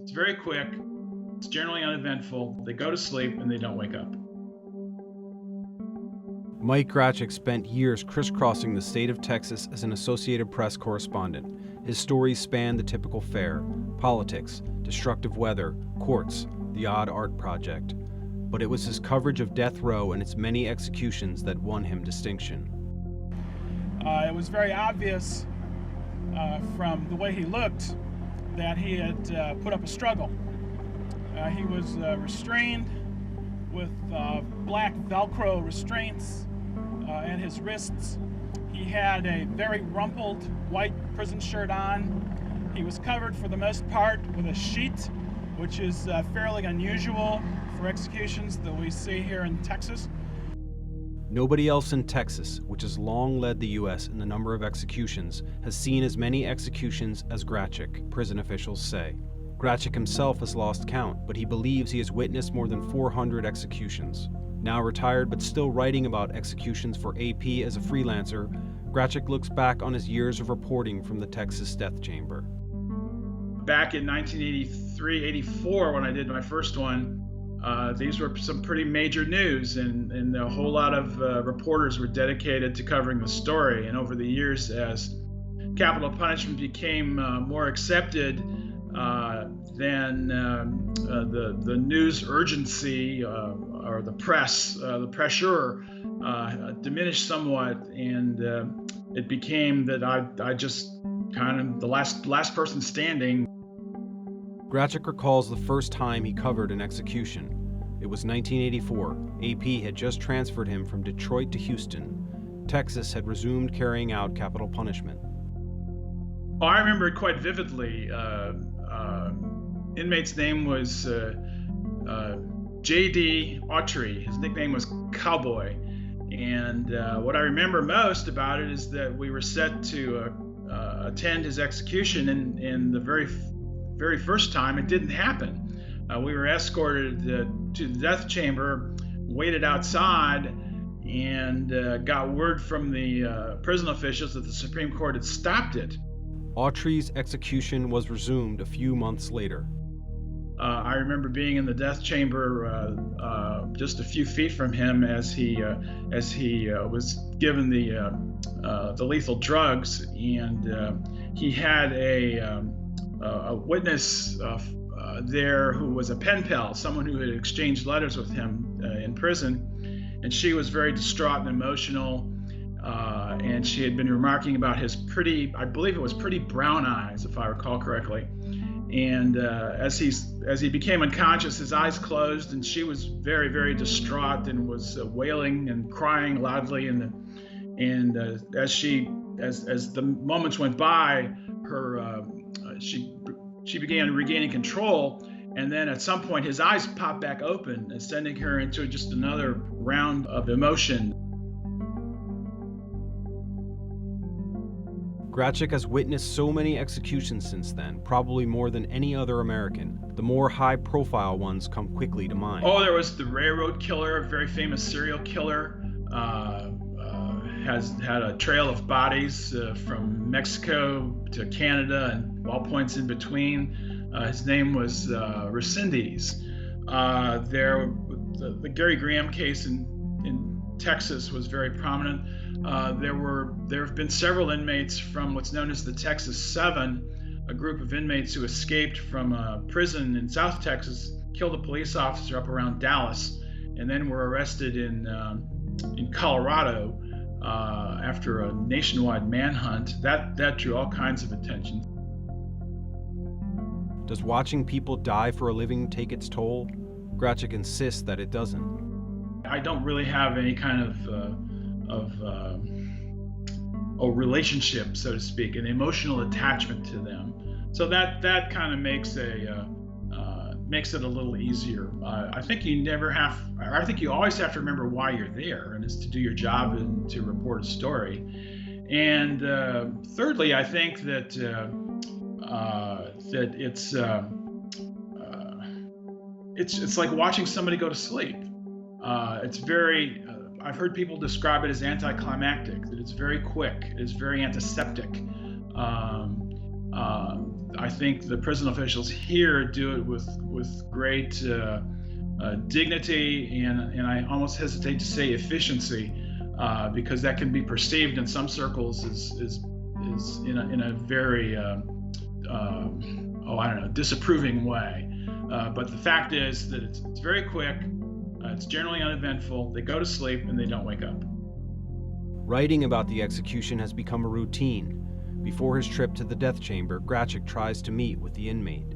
It's very quick. It's generally uneventful. They go to sleep and they don't wake up. Mike Graczyk spent years crisscrossing the state of Texas as an Associated Press correspondent. His stories spanned the typical fare, politics, destructive weather, courts, the odd art project. But it was his coverage of death row and its many executions that won him distinction. It was very obvious from the way he looked that he had put up a struggle. He was restrained with black Velcro restraints at his wrists. He had a very rumpled white prison shirt on. He was covered for the most part with a sheet, which is fairly unusual for executions that we see here in Texas. Nobody else in Texas, which has long led the U.S. in the number of executions, has seen as many executions as Graczyk, prison officials say. Graczyk himself has lost count, but he believes he has witnessed more than 400 executions. Now retired but still writing about executions for AP as a freelancer, Graczyk looks back on his years of reporting from the Texas death chamber. Back in 1983-84, when I did my first one, these were some pretty major news, and a whole lot of reporters were dedicated to covering the story. And over the years, as capital punishment became more accepted, then the news urgency or the pressure diminished somewhat, and it became that I just kind of the last person standing. Graczyk recalls the first time he covered an execution. It was 1984. AP had just transferred him from Detroit to Houston. Texas had resumed carrying out capital punishment. Oh, I remember it quite vividly. Inmate's name was J.D. Autry. His nickname was Cowboy. And what I remember most about it is that we were set to attend his execution, and the very first time it didn't happen. We were escorted to the death chamber, waited outside, and got word from the prison officials that the Supreme Court had stopped it. Autry's execution was resumed a few months later. I remember being in the death chamber just a few feet from him as he was given the lethal drugs, and he had a witness there who was a pen pal, someone who had exchanged letters with him in prison, and she was very distraught and emotional, and she had been remarking about his I believe it was pretty brown eyes, if I recall correctly. And as he became unconscious, his eyes closed, and she was very, very distraught and was wailing and crying loudly. And as the moments went by, she began regaining control, and then at some point his eyes popped back open, sending her into just another round of emotion. Graczyk has witnessed so many executions since then, probably more than any other American. The more high-profile ones come quickly to mind. Oh, there was the railroad killer, a very famous serial killer. Has had a trail of bodies from Mexico to Canada and all points in between. His name was Resendez. The Gary Graham case in Texas was very prominent. There have been several inmates from what's known as the Texas Seven, a group of inmates who escaped from a prison in South Texas, killed a police officer up around Dallas, and then were arrested in Colorado after a nationwide manhunt. That drew all kinds of attention. Does watching people die for a living take its toll? Graczyk insists that it doesn't. I don't really have any kind of a relationship, so to speak, an emotional attachment to them. So that kind of makes it a little easier. I think you always have to remember why you're there, and it's to do your job and to report a story. And thirdly, I think that it's like watching somebody go to sleep. It's very. I've heard people describe it as anticlimactic. That it's very quick. It's very antiseptic. I think the prison officials here do it with great dignity and I almost hesitate to say efficiency, because that can be perceived in some circles as in a very disapproving way. But the fact is that it's very quick, it's generally uneventful, they go to sleep and they don't wake up. Writing about the execution has become a routine. Before his trip to the death chamber, Graczyk tries to meet with the inmate.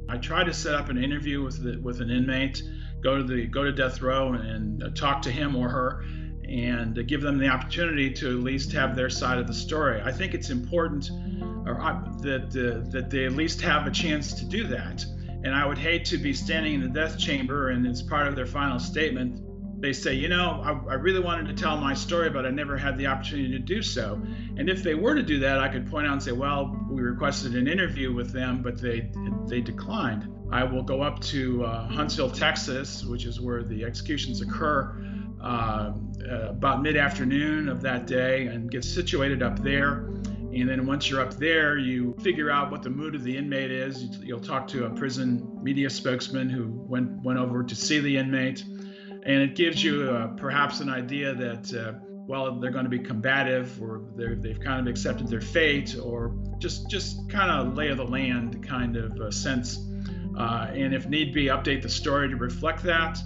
I try to set up an interview with an inmate, go to death row and talk to him or her, and give them the opportunity to at least have their side of the story. I think it's important that they at least have a chance to do that. And I would hate to be standing in the death chamber and as part of their final statement, they say, I really wanted to tell my story, but I never had the opportunity to do so. And if they were to do that, I could point out and say, well, we requested an interview with them, but they declined. I will go up to Huntsville, Texas, which is where the executions occur, about mid-afternoon of that day and get situated up there. And then once you're up there, you figure out what the mood of the inmate is. You'll talk to a prison media spokesman who went over to see the inmate. And it gives you perhaps an idea that, they're going to be combative, or they've kind of accepted their fate, or just kind of lay of the land kind of sense. And if need be, update the story to reflect that.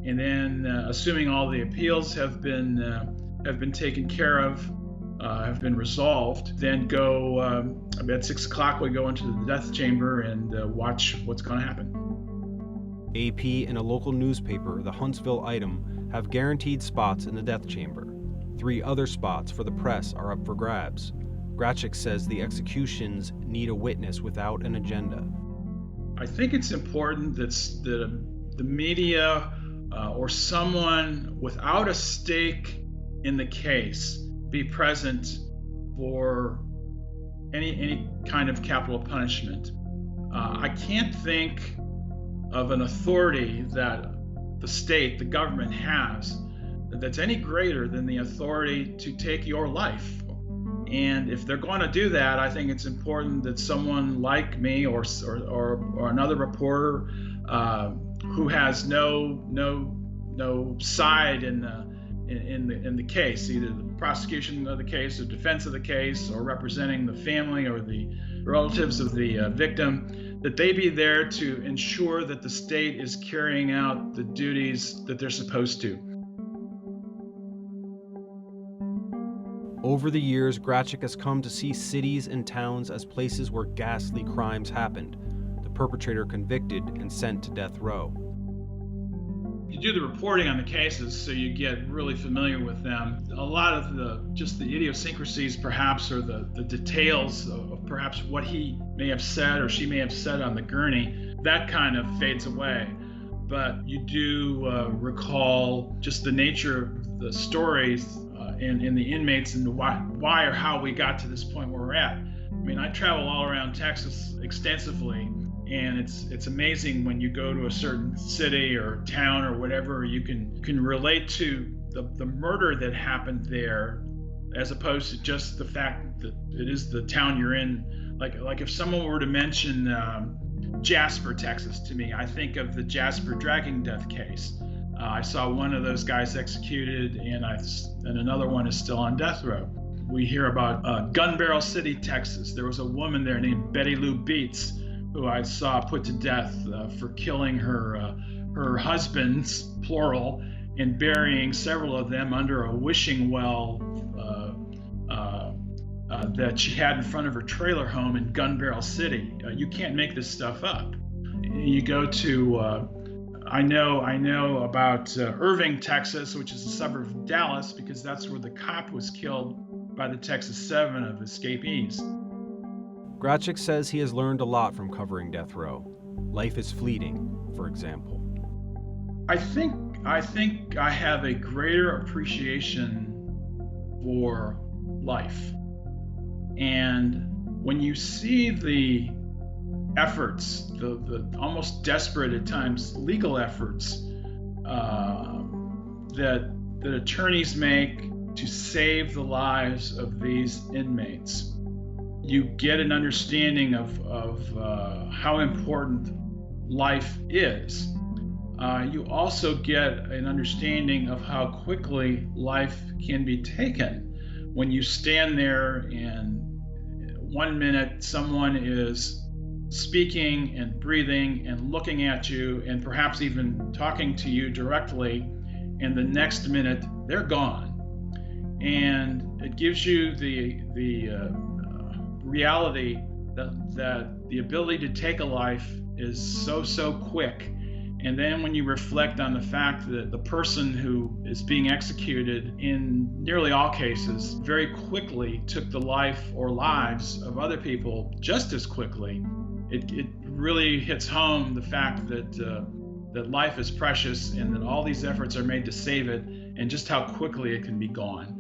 And then, assuming all the appeals have been taken care of, have been resolved, then go at 6 o'clock. We go into the death chamber and watch what's going to happen. AP and a local newspaper, the Huntsville Item, have guaranteed spots in the death chamber. 3 other spots for the press are up for grabs. Graczyk says the executions need a witness without an agenda. I think it's important that the media or someone without a stake in the case be present for any kind of capital punishment. I can't think of an authority that the state, the government has, that's any greater than the authority to take your life. And if they're going to do that, I think it's important that someone like me or another reporter who has no side in the case, either the prosecution of the case, or defense of the case, or representing the family or the relatives of the victim, that they be there to ensure that the state is carrying out the duties that they're supposed to. Over the years, Graczyk has come to see cities and towns as places where ghastly crimes happened, the perpetrator convicted and sent to death row. You do the reporting on the cases, so you get really familiar with them. A lot of the idiosyncrasies, perhaps, or the details of perhaps what he may have said or she may have said on the gurney, that kind of fades away. But you do recall just the nature of the stories and the inmates and why or how we got to this point where we're at. I mean, I travel all around Texas extensively, and it's amazing when you go to a certain city or town or whatever, you can relate to the murder that happened there, as opposed to just the fact that it is the town you're in. Like if someone were to mention Jasper, Texas to me, I think of the Jasper dragging death case. I saw one of those guys executed, and another one is still on death row. We hear about Gun Barrel City, Texas. There was a woman there named Betty Lou Beats, who I saw put to death for killing her husbands, plural, and burying several of them under a wishing well that she had in front of her trailer home in Gun Barrel City. You can't make this stuff up. You go to I know about Irving, Texas, which is a suburb of Dallas, because that's where the cop was killed by the Texas 7 of escapees. Graczyk says he has learned a lot from covering death row. Life is fleeting, for example. I think I have a greater appreciation for life. And when you see the efforts, the almost desperate at times legal efforts that attorneys make to save the lives of these inmates, you get an understanding of how important life is. You also get an understanding of how quickly life can be taken when you stand there and 1 minute someone is speaking and breathing and looking at you and perhaps even talking to you directly, and the next minute they're gone. And it gives you the reality that the ability to take a life is so quick. And then when you reflect on the fact that the person who is being executed in nearly all cases very quickly took the life or lives of other people just as quickly, it really hits home the fact that life is precious and that all these efforts are made to save it, and just how quickly it can be gone.